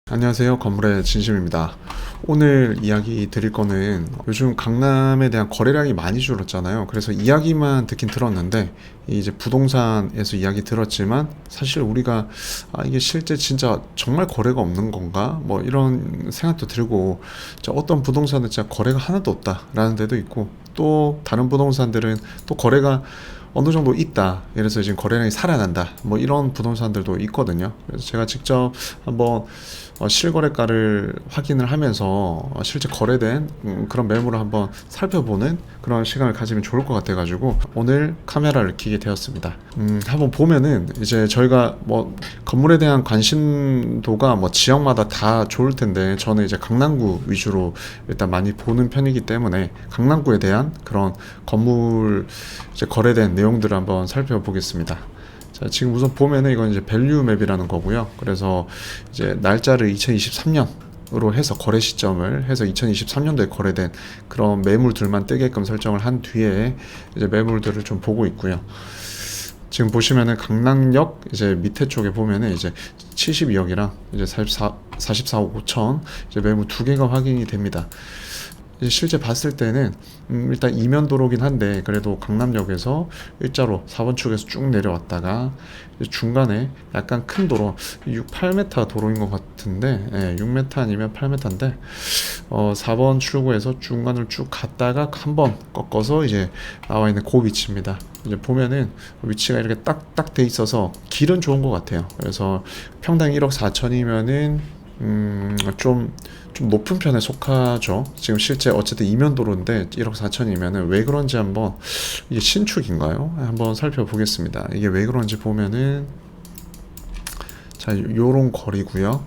안녕하세요. 건물의 진심입니다. 오늘 이야기 드릴 거는 요즘 강남에 대한 거래량이 많이 줄었잖아요. 그래서 이야기만 듣긴 들었는데 이제 부동산에서 이야기 들었지만 사실 우리가 이게 실제 진짜 정말 거래가 없는 건가? 뭐 이런 생각도 들고 어떤 부동산은 진짜 거래가 하나도 없다라는 데도 있고 또 다른 부동산들은 또 거래가 어느 정도 있다. 그래서 지금 거래량이 살아난다. 뭐 이런 부동산들도 있거든요. 그래서 제가 직접 한번 실거래가를 확인을 하면서 실제 거래된 그런 매물을 한번 살펴보는 그런 시간을 가지면 좋을 것 같아가지고 오늘 카메라를 켜게 되었습니다. 한번 보면은 이제 저희가 뭐 건물에 대한 관심도가 뭐 지역마다 다 좋을 텐데 저는 이제 강남구 위주로 일단 많이 보는 편이기 때문에 강남구에 대한 그런 건물 이제 거래된 내용들을 한번 살펴보겠습니다. 자, 지금 우선 보면은 이건 이제 밸류 맵이라는 거고요. 그래서 이제 날짜를 2023년으로 해서 거래 시점을 해서 2023년도에 거래된 그런 매물들만 뜨게끔 설정을 한 뒤에 이제 매물들을 좀 보고 있고요. 지금 보시면은 강남역 이제 밑에 쪽에 보면은 이제 72억이랑 이제 44억 5천 이제 매물 두 개가 확인이 됩니다. 실제 봤을 때는 일단 이면도로긴 한데 그래도 강남역에서 일자로 4번 축에서 쭉 내려왔다가 중간에 약간 큰 도로 8m 도로인 것 같은데 6m 아니면 8m인데 4번 출구에서 중간을 쭉 갔다가 한번 꺾어서 이제 나와 있는 그 위치입니다. 이제 보면은 위치가 이렇게 딱딱 돼 있어서 길은 좋은 것 같아요. 그래서 평당 1억 4천이면은 좀 높은 편에 속하죠. 지금 실제 어쨌든 이면도로인데 1억 4천이면은 왜 그런지 한번 이게 신축인가요? 한번 살펴보겠습니다. 이게 왜 그런지 보면은 자, 요런 거리고요.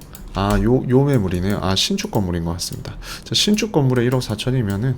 요 매물이네요. 신축 건물인 것 같습니다. 자, 신축 건물에 1억 4천이면은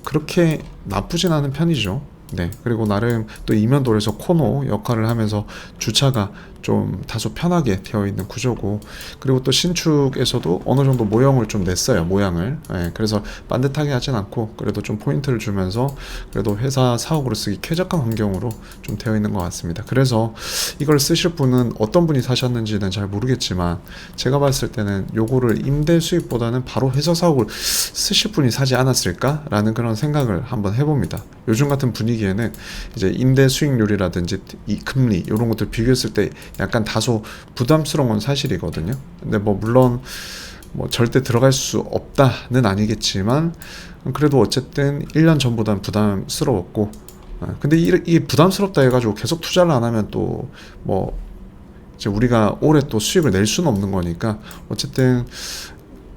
그렇게 나쁘진 않은 편이죠. 네. 그리고 나름 또 이면도로에서 코너 역할을 하면서 주차가 좀 다소 편하게 되어 있는 구조고, 그리고 또 신축에서도 어느 정도 모형을 좀 냈어요. 모양을. 네. 그래서 반듯하게 하진 않고 그래도 좀 포인트를 주면서 그래도 회사 사옥으로 쓰기 쾌적한 환경으로 좀 되어 있는 것 같습니다. 그래서 이걸 쓰실 분은 어떤 분이 사셨는지는 잘 모르겠지만 제가 봤을 때는 요거를 임대 수익보다는 바로 회사 사옥을 쓰실 분이 사지 않았을까라는 그런 생각을 한번 해봅니다. 요즘 같은 분위기에는 이제 임대 수익률이라든지 이 금리 이런 것들 비교했을 때 약간 다소 부담스러운 건 사실이거든요. 근데 뭐 물론 뭐 절대 들어갈 수 없다는 아니겠지만 그래도 어쨌든 1년 전보다는 부담스러웠고, 근데 이게 부담스럽다 해가지고 계속 투자를 안 하면 또 뭐 이제 우리가 올해 또 수익을 낼 수는 없는 거니까 어쨌든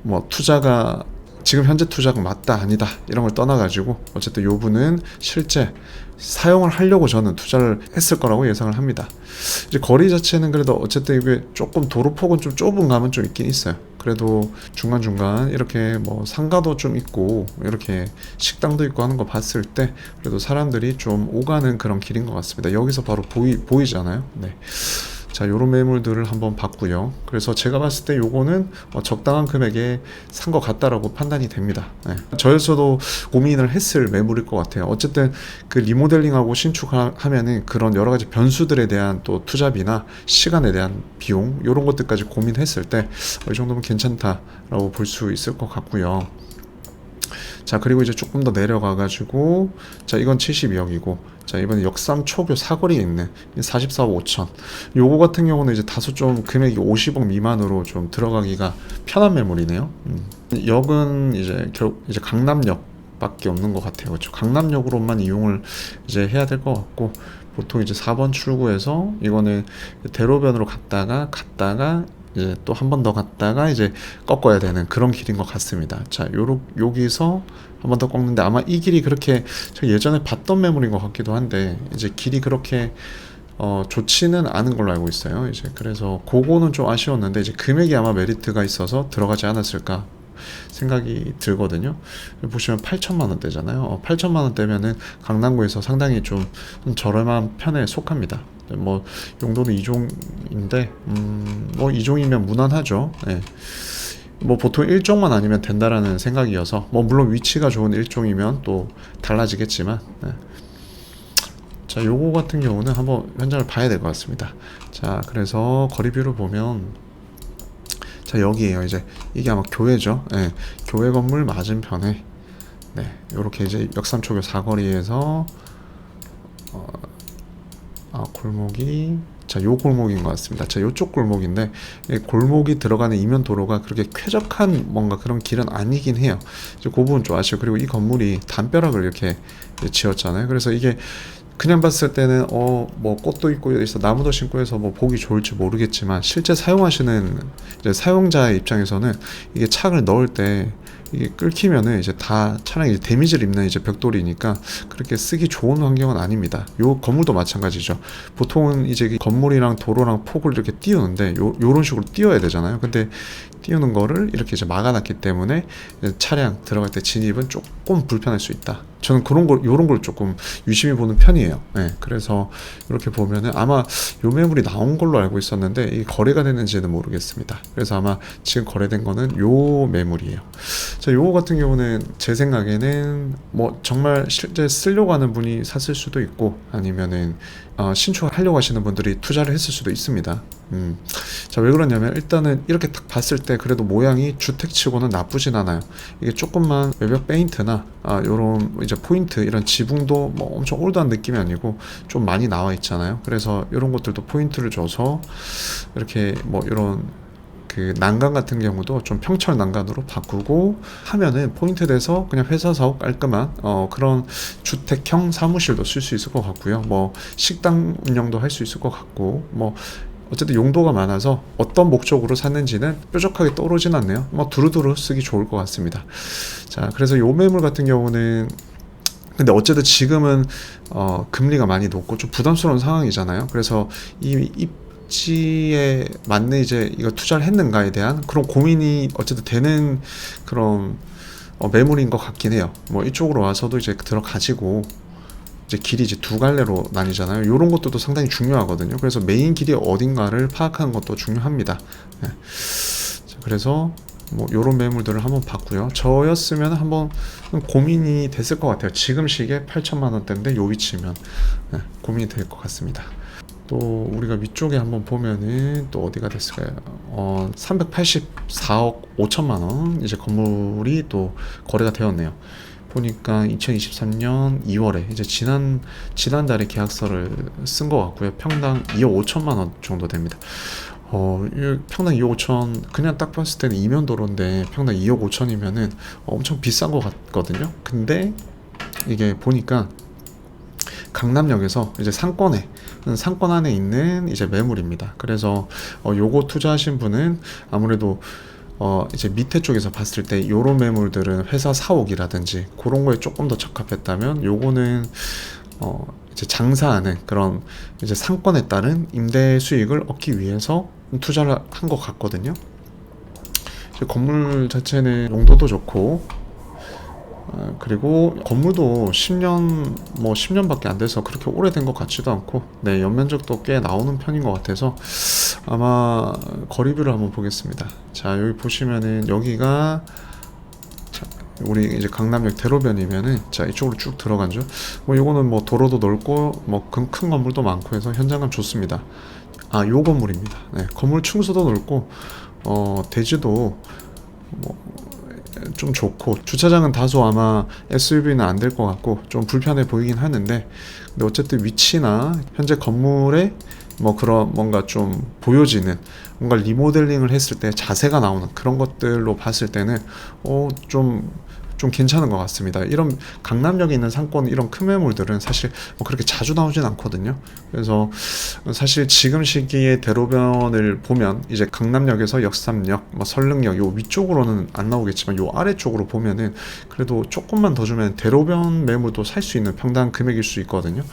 뭐 투자가 지금 현재 투자가 맞다 아니다 이런 걸 떠나가지고 어쨌든 요 분은 실제 사용을 하려고 저는 투자를 했을 거라고 예상을 합니다. 이제 거리 자체는 그래도 어쨌든 이게 조금 도로폭은 좀 좁은 감은 좀 있긴 있어요. 그래도 중간중간 이렇게 뭐 상가도 좀 있고 이렇게 식당도 있고 하는 거 봤을 때 그래도 사람들이 좀 오가는 그런 길인 것 같습니다. 여기서 바로 보이잖아요. 네. 자, 요런 매물들을 한번 봤고요. 그래서 제가 봤을 때 요거는 적당한 금액에 산 것 같다라고 판단이 됩니다. 네. 저에서도 고민을 했을 매물일 것 같아요. 어쨌든 그 리모델링하고 신축하면은 그런 여러 가지 변수들에 대한 또 투자비나 시간에 대한 비용 요런 것들까지 고민했을 때 이 정도면 괜찮다라고 볼 수 있을 것 같고요. 자, 그리고 이제 조금 더 내려가가지고, 자, 이건 72억이고, 자, 이번에 역삼 초교 사거리에 있는 44억 5천. 요거 같은 경우는 이제 다소 좀 금액이 50억 미만으로 좀 들어가기가 편한 매물이네요. 역은 이제 강남역밖에 없는 것 같아요. 그렇죠? 강남역으로만 이용을 이제 해야 될 것 같고, 보통 이제 4번 출구에서 이거는 대로변으로 갔다가 이제 또 한 번 더 갔다가 이제 꺾어야 되는 그런 길인 것 같습니다. 자, 여기서 한 번 더 꺾는데 아마 이 길이 그렇게 제가 예전에 봤던 매물인 것 같기도 한데 이제 길이 그렇게 좋지는 않은 걸로 알고 있어요. 이제 그래서 그거는 좀 아쉬웠는데 이제 금액이 아마 메리트가 있어서 들어가지 않았을까 생각이 들거든요. 보시면 8천만 원대잖아요. 8천만 원대면은 강남구에서 상당히 좀 저렴한 편에 속합니다. 뭐 용도는 2종인데 뭐 2종이면 무난하죠. 네. 뭐 보통 1종만 아니면 된다라는 생각이어서 뭐 물론 위치가 좋은 1종이면 또 달라지겠지만 네. 자, 요거 같은 경우는 한번 현장을 봐야 될 것 같습니다. 자, 그래서 거리뷰를 보면 자, 여기에요. 이제 이게 아마 교회죠. 네, 교회 건물 맞은편에 네, 요렇게 이제 역삼초교 사거리에서 골목이 요 골목인 것 같습니다. 요쪽 골목인데 골목이 들어가는 이면 도로가 그렇게 쾌적한 뭔가 그런 길은 아니긴 해요. 이제 그 부분 좀 아시고, 그리고 이 건물이 담벼락을 이렇게 지었잖아요. 그래서 이게 그냥 봤을 때는 뭐 꽃도 있고 있어 나무도 심고 해서 뭐 보기 좋을지 모르겠지만, 실제 사용하시는 이제 사용자의 입장에서는 이게 창을 넣을 때 이게 끓기면은 이제 다 차량이 데미지를 입는 이제 벽돌이니까 그렇게 쓰기 좋은 환경은 아닙니다. 요 건물도 마찬가지죠. 보통은 이제 건물이랑 도로랑 폭을 이렇게 띄우는데 요런 식으로 띄워야 되잖아요. 근데 띄우는 거를 이렇게 이제 막아놨기 때문에 차량 들어갈 때 진입은 조금 불편할 수 있다. 저는 요런 걸 조금 유심히 보는 편이에요. 네, 그래서 이렇게 보면은 아마 요 매물이 나온 걸로 알고 있었는데 이 거래가 됐는지는 모르겠습니다. 그래서 아마 지금 거래된 거는 요 매물이에요. 자, 요거 같은 경우는 제 생각에는 뭐 정말 실제 쓰려고 하는 분이 샀을 수도 있고, 아니면은 신축하려고 하시는 분들이 투자를 했을 수도 있습니다. 자, 왜 그러냐면 일단은 이렇게 딱 봤을 때 그래도 모양이 주택치고는 나쁘진 않아요. 이게 조금만 외벽 페인트나 요런 이제 포인트, 이런 지붕도 뭐 엄청 올드한 느낌이 아니고 좀 많이 나와 있잖아요. 그래서 이런 것들도 포인트를 줘서 이렇게 뭐 이런 그 난간 같은 경우도 좀 평철 난간으로 바꾸고 하면은 포인트 돼서 그냥 회사 사옥 깔끔한 그런 주택형 사무실도 쓸 수 있을 것 같고요. 뭐 식당 운영도 할 수 있을 것 같고, 뭐 어쨌든 용도가 많아서 어떤 목적으로 샀는지는 뾰족하게 떠오르진 않네요. 뭐 두루두루 쓰기 좋을 것 같습니다. 자, 그래서 요 매물 같은 경우는 근데 어쨌든 지금은 금리가 많이 높고 좀 부담스러운 상황이잖아요. 그래서 이 입지에 맞는 이제 이거 투자를 했는가에 대한 그런 고민이 어쨌든 되는 그런 매물인 것 같긴 해요. 뭐 이쪽으로 와서도 이제 들어가지고 이제 길이 이제 두 갈래로 나뉘잖아요. 이런 것들도 상당히 중요하거든요. 그래서 메인 길이 어딘가를 파악하는 것도 중요합니다. 네. 자, 그래서 뭐 요런 매물들을 한번 봤고요. 저였으면 한번 고민이 됐을 것 같아요. 지금 시기에 8천만 원대인데 요 위치면 네, 고민이 될 것 같습니다. 또 우리가 위쪽에 한번 보면은 또 어디가 됐을까요? 384억 5천만 원 이제 건물이 또 거래가 되었네요. 보니까 2023년 2월에 이제 지난달에 계약서를 쓴 것 같고요. 평당 2억 5천만 원 정도 됩니다. 평당 2억 5천, 그냥 딱 봤을 때는 이면도로인데 평당 2억 5천이면은 엄청 비싼 것 같거든요. 근데 이게 보니까 강남역에서 이제 상권 안에 있는 이제 매물입니다. 그래서 요거 투자하신 분은 아무래도 이제 밑에 쪽에서 봤을 때 요런 매물들은 회사 사옥이라든지 그런 거에 조금 더 적합했다면, 요거는 이제 장사하는 그런 이제 상권에 따른 임대 수익을 얻기 위해서 투자를 한 것 같거든요. 건물 자체는 용도도 좋고, 그리고 건물도 10년밖에 안 돼서 그렇게 오래된 것 같지도 않고, 네, 연면적도 꽤 나오는 편인 것 같아서 아마 거리뷰를 한번 보겠습니다. 자, 여기 보시면은 여기가 우리 이제 강남역 대로변이면은 자, 이쪽으로 쭉 들어가죠. 뭐 요거는 뭐 도로도 넓고 뭐 큰 건물도 많고 해서 현장감 좋습니다. 요 건물입니다. 네, 건물 층수도 넓고 대지도 뭐 좀 좋고, 주차장은 다소 아마 SUV는 안 될 것 같고 좀 불편해 보이긴 하는데, 근데 어쨌든 위치나 현재 건물에 뭐 그런 뭔가 좀 보여지는 뭔가 리모델링을 했을 때 자세가 나오는 그런 것들로 봤을 때는 좀 괜찮은 것 같습니다. 이런 강남역에 있는 상권, 이런 큰 매물들은 사실 뭐 그렇게 자주 나오진 않거든요. 그래서 사실 지금 시기에 대로변을 보면 이제 강남역에서 역삼역, 뭐 설릉역 요 위쪽으로는 안 나오겠지만 요 아래쪽으로 보면은 그래도 조금만 더 주면 대로변 매물도 살 수 있는 평당 금액일 수 있거든요.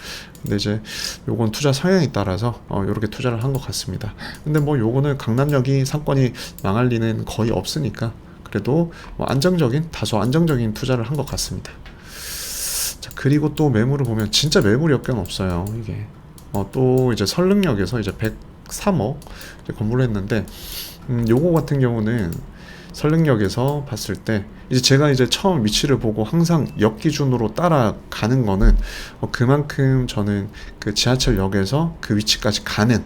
근데 이제 요건 투자 성향에 따라서 요렇게 투자를 한 것 같습니다. 근데 뭐 요거는 강남역이 상권이 망할 리는 거의 없으니까 그래도 뭐 다소 안정적인 투자를 한 것 같습니다. 자, 그리고 또 매물을 보면 진짜 매물이 없긴 없어요. 이게 또 이제 설릉역에서 이제 103억 이제 건물을 했는데, 요거 같은 경우는 설릉역에서 봤을 때 이제 제가 이제 처음 위치를 보고 항상 역 기준으로 따라가는 거는 그만큼 저는 그 지하철역에서 그 위치까지 가는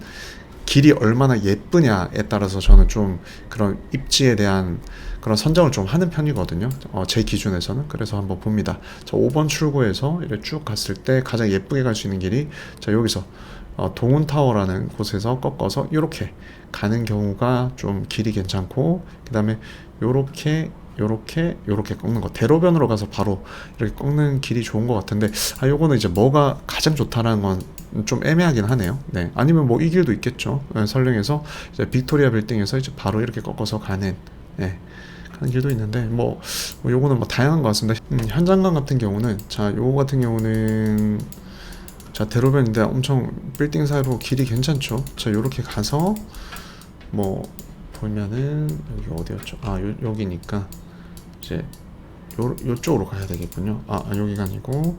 길이 얼마나 예쁘냐에 따라서 저는 좀 그런 입지에 대한 그런 선정을 좀 하는 편이거든요. 제 기준에서는. 그래서 한번 봅니다. 자, 5번 출구에서 이렇게 쭉 갔을 때 가장 예쁘게 갈 수 있는 길이, 자, 여기서 동운타워라는 곳에서 꺾어서 이렇게 가는 경우가 좀 길이 괜찮고, 그 다음에 요렇게 요렇게 꺾는 거, 대로변으로 가서 바로 이렇게 꺾는 길이 좋은 것 같은데, 요거는 이제 뭐가 가장 좋다라는 건 좀 애매하긴 하네요. 네, 아니면 뭐 이 길도 있겠죠. 네, 설릉에서 이제 빅토리아 빌딩에서 이제 바로 이렇게 꺾어서 가는, 네, 가는 길도 있는데, 요거는 뭐 다양한 것 같습니다. 현장감 같은 경우는, 자, 요거 같은 경우는, 자, 대로변인데 엄청 빌딩 사이로 길이 괜찮죠. 자, 요렇게 가서 뭐 보면은 여기 어디였죠? 여기니까 이제 요쪽으로 가야 되겠군요. 여기가 아니고,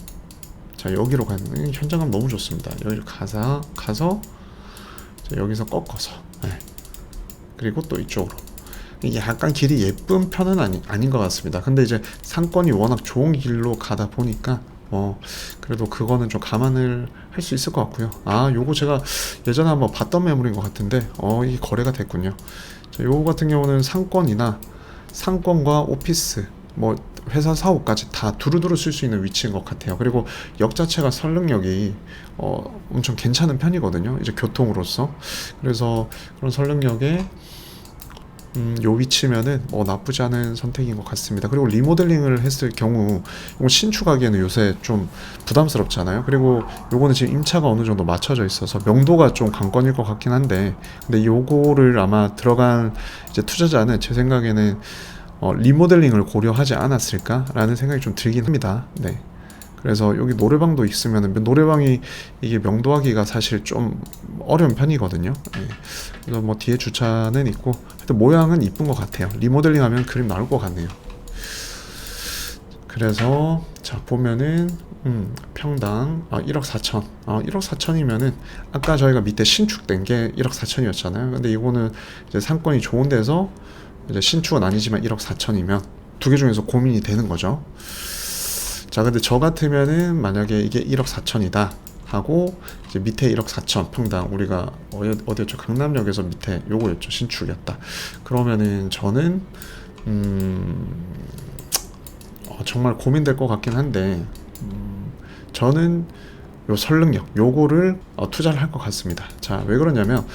자, 여기로 가는 현장감 너무 좋습니다. 여기로 가서 자, 여기서 꺾어서, 네. 그리고 또 이쪽으로. 이게 약간 길이 예쁜 편은 아닌 것 같습니다. 근데 이제 상권이 워낙 좋은 길로 가다 보니까 그래도 그거는 좀 감안을 할 수 있을 것 같고요. 요거 제가 예전에 한번 봤던 매물인 것 같은데 이게 거래가 됐군요. 자, 요거 같은 경우는 상권과 오피스, 뭐 회사 사옥까지 다 두루두루 쓸 수 있는 위치인 것 같아요. 그리고 역 자체가 설릉역이 엄청 괜찮은 편이거든요. 이제 교통으로서. 그래서 그런 설릉역에 요 위치면은 나쁘지 않은 선택인 것 같습니다. 그리고 리모델링을 했을 경우 이거 신축하기에는 요새 좀 부담스럽잖아요. 그리고 요거는 지금 임차가 어느 정도 맞춰져 있어서 명도가 좀 관건일 것 같긴 한데, 근데 요거를 아마 들어간 이제 투자자는 제 생각에는 리모델링을 고려하지 않았을까라는 생각이 좀 들긴 합니다. 네. 그래서 여기 노래방도 있으면 노래방이 이게 명도하기가 사실 좀 어려운 편이거든요. 네. 그래서 뭐 뒤에 주차는 있고, 하여튼 모양은 이쁜 것 같아요. 리모델링하면 그림 나올 것 같네요. 그래서 자, 보면은 평당 1억 4천 1억 4천이면은 아까 저희가 밑에 신축된 게 1억 4천이었잖아요. 근데 이거는 이제 상권이 좋은 데서 이제 신축은 아니지만 1억 4천이면 두 개 중에서 고민이 되는 거죠. 자, 근데 저 같으면은 만약에 이게 1억 4천이다 하고 이제 밑에 1억 4천 평당, 우리가 어디였죠? 강남역에서 밑에 요거였죠. 신축이었다. 그러면은 저는 정말 고민될 것 같긴 한데, 저는 요 설릉역 요거를 투자를 할 것 같습니다. 자, 왜 그러냐면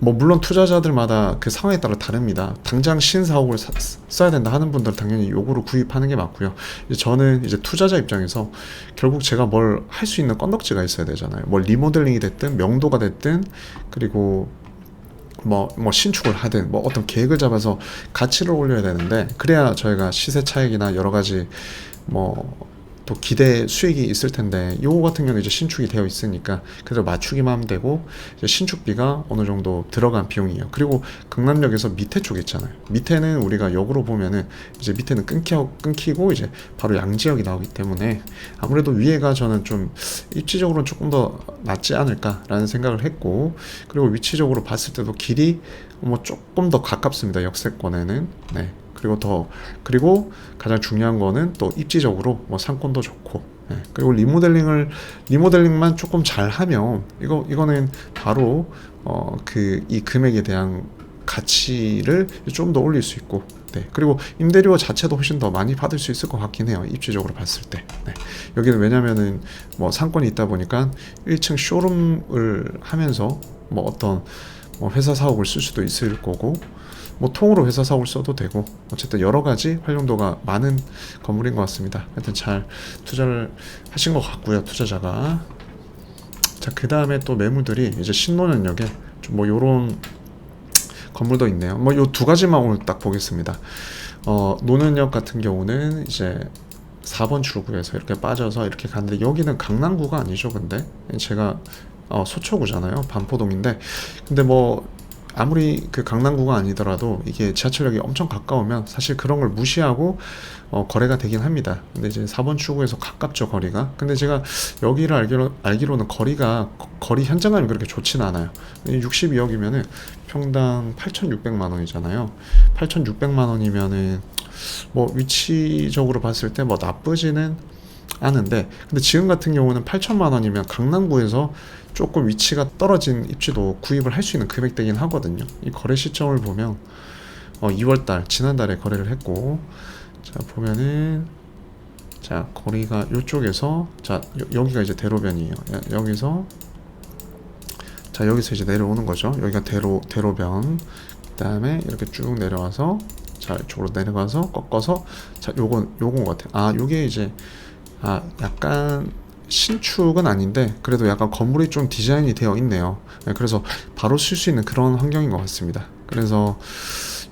물론 투자자들마다 그 상황에 따라 다릅니다. 당장 신사옥을 써야 된다 하는 분들은 당연히 요거를 구입하는 게 맞고요. 저는 이제 투자자 입장에서 결국 제가 뭘 할 수 있는 건덕지가 있어야 되잖아요. 뭐 리모델링이 됐든 명도가 됐든, 그리고 뭐 신축을 하든 어떤 계획을 잡아서 가치를 올려야 되는데, 그래야 저희가 시세 차익이나 여러 가지 또 기대 수익이 있을 텐데, 요거 같은 경우는 이제 신축이 되어 있으니까 그래서 맞추기만 하면 되고, 이제 신축비가 어느 정도 들어간 비용이에요. 그리고 강남역에서 밑에 쪽 있잖아요. 밑에는 우리가 역으로 보면은 이제 밑에는 끊기고 이제 바로 양지역이 나오기 때문에 아무래도 위에가 저는 좀 입지적으로는 조금 더 낫지 않을까라는 생각을 했고, 그리고 위치적으로 봤을 때도 길이 조금 더 가깝습니다. 역세권에는. 네. 그리고 가장 중요한 거는 또 입지적으로 상권도 좋고, 네. 그리고 리모델링만 조금 잘하면 이거는 바로 이 금액에 대한 가치를 좀 더 올릴 수 있고, 네. 그리고 임대료 자체도 훨씬 더 많이 받을 수 있을 것 같긴 해요. 입지적으로 봤을 때. 네. 여기는 왜냐면은 상권이 있다 보니까 1층 쇼룸을 하면서 어떤 회사 사옥을 쓸 수도 있을 거고, 통으로 회사 사옥을 써도 되고, 어쨌든 여러 가지 활용도가 많은 건물인 것 같습니다. 하여튼 잘 투자를 하신 것 같고요, 투자자가. 자, 그 다음에 또 매물들이 이제 신논현역에 좀 요런 건물도 있네요. 요 두 가지만 오늘 딱 보겠습니다. 논현역 같은 경우는 이제 4번 출구에서 이렇게 빠져서 이렇게 가는데, 여기는 강남구가 아니죠. 근데 제가 소초구잖아요. 반포동인데, 근데 아무리 그 강남구가 아니더라도 이게 지하철역이 엄청 가까우면 사실 그런 걸 무시하고 거래가 되긴 합니다. 근데 이제 4번 출구에서 가깝죠, 거리가. 근데 제가 여기를 알기로는 거리 현장감이 그렇게 좋진 않아요. 62억이면은 평당 8,600만 원이잖아요. 8,600만 원이면은 위치적으로 봤을 때 나쁘지는 않은데, 근데 지금 같은 경우는 8천만 원이면 강남구에서 조금 위치가 떨어진 입지도 구입을 할 수 있는 금액대긴 하거든요. 이 거래 시점을 보면 2월달 지난달에 거래를 했고, 자 보면은 자 거리가 이쪽에서 자 여기가 이제 대로변이에요. 여기서 자 여기서 이제 내려오는 거죠. 여기가 대로변. 그다음에 이렇게 쭉 내려와서 자 이쪽으로 내려가서 꺾어서 자 요건 것 같아요. 아 요게 이제 약간 신축은 아닌데 그래도 약간 건물이 좀 디자인이 되어 있네요. 네, 그래서 바로 쓸 수 있는 그런 환경인 것 같습니다. 그래서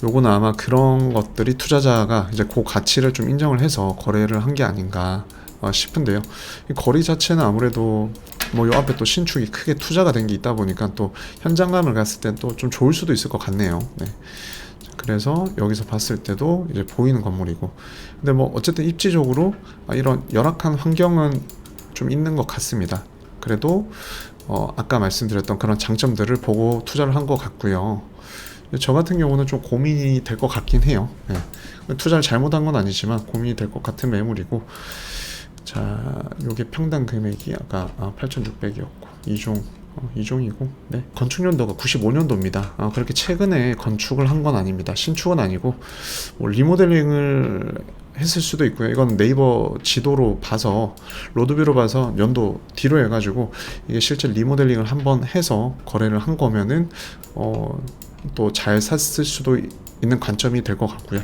요거는 아마 그런 것들이 투자자가 이제 그 가치를 좀 인정을 해서 거래를 한 게 아닌가 싶은데요. 이 거리 자체는 아무래도 뭐 요 앞에 또 신축이 크게 투자가 된 게 있다 보니까 또 현장감을 갔을 때 또 좀 좋을 수도 있을 것 같네요. 네. 그래서 여기서 봤을 때도 이제 보이는 건물이고, 근데 뭐 어쨌든 입지적으로 이런 열악한 환경은 좀 있는 것 같습니다. 그래도 아까 말씀드렸던 그런 장점들을 보고 투자를 한 것 같고요. 저 같은 경우는 좀 고민이 될 것 같긴 해요. 네. 투자를 잘못한 건 아니지만 고민이 될 것 같은 매물이고, 자 요게 평당 금액이 아까 8,600이었고 2종이고, 네. 건축 연도가 95년도입니다. 그렇게 최근에 건축을 한 건 아닙니다. 신축은 아니고 뭐 리모델링을 했을 수도 있고요. 이건 네이버 지도로 봐서 로드뷰로 봐서 연도 뒤로 해가지고 이게 실제 리모델링을 한번 해서 거래를 한 거면은 또 잘 샀을 수도 있는 관점이 될 것 같고요.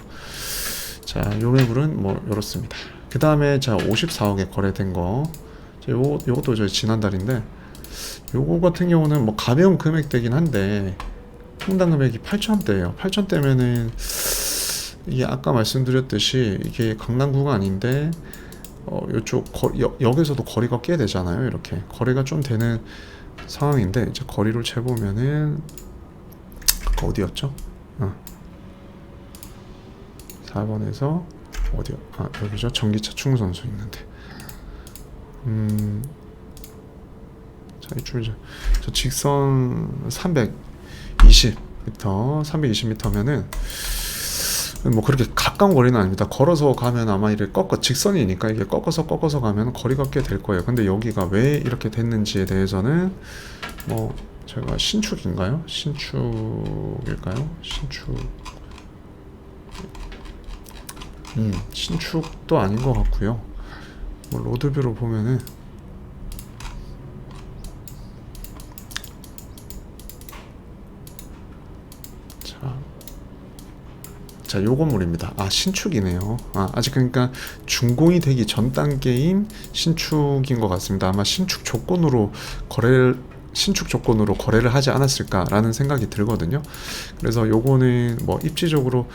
자, 요 매물은 뭐 이렇습니다. 그 다음에 자 54억에 거래된 거, 요것도 저 지난달인데, 요거 같은 경우는 뭐 가벼운 금액대긴 한데 평당 금액이 8,000대예요. 8,000대면은 이게 아까 말씀드렸듯이 이게 강남구가 아닌데 요쪽 역에서도 거리가 꽤 되잖아요. 이렇게 거리가 좀 되는 상황인데, 이제 거리를 재보면은 어디였죠? 4번에서 어디요? 여기죠. 전기차 충전소 있는데. 자, 이쪽 저 직선 320m면은 뭐 그렇게 가까운 거리는 아닙니다. 걸어서 가면 아마 이렇게 직선이니까 이게 꺾어서 가면 거리가 꽤 될 거예요. 근데 여기가 왜 이렇게 됐는지에 대해서는 뭐 제가 신축일까요? 신축도 아닌 것 같고요. 뭐 로드뷰로 보면은 자, 요 건물입니다. 신축이네요. 아직 그러니까 준공이 되기 전 단계인 신축인 것 같습니다. 아마 신축 조건으로 거래를 하지 않았을까라는 생각이 들거든요. 그래서 요거는 뭐 입지적으로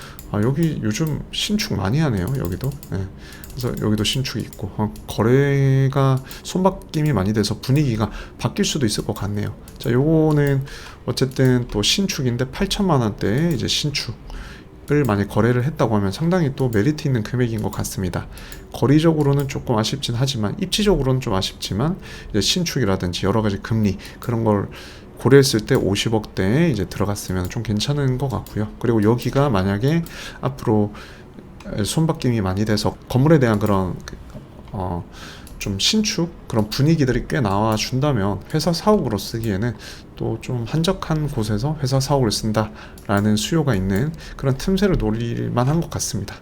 여기 요즘 신축 많이 하네요. 여기도. 네. 그래서 여기도 신축이 있고 거래가 손바뀜이 많이 돼서 분위기가 바뀔 수도 있을 것 같네요. 자, 요거는 어쨌든 또 신축인데 8천만 원대에 이제 신축을 만약 거래를 했다고 하면 상당히 또 메리트 있는 금액인 것 같습니다. 거리적으로는 조금 아쉽진 하지만 입지적으로는 좀 아쉽지만 이제 신축이라든지 여러 가지 금리 그런 걸 고려했을 때 50억대에 이제 들어갔으면 좀 괜찮은 것 같고요. 그리고 여기가 만약에 앞으로 손바뀜이 많이 돼서 건물에 대한 그런 좀 신축 그런 분위기들이 꽤 나와준다면 회사 사옥으로 쓰기에는 또 좀 한적한 곳에서 회사 사옥을 쓴다라는 수요가 있는 그런 틈새를 노릴 만한 것 같습니다.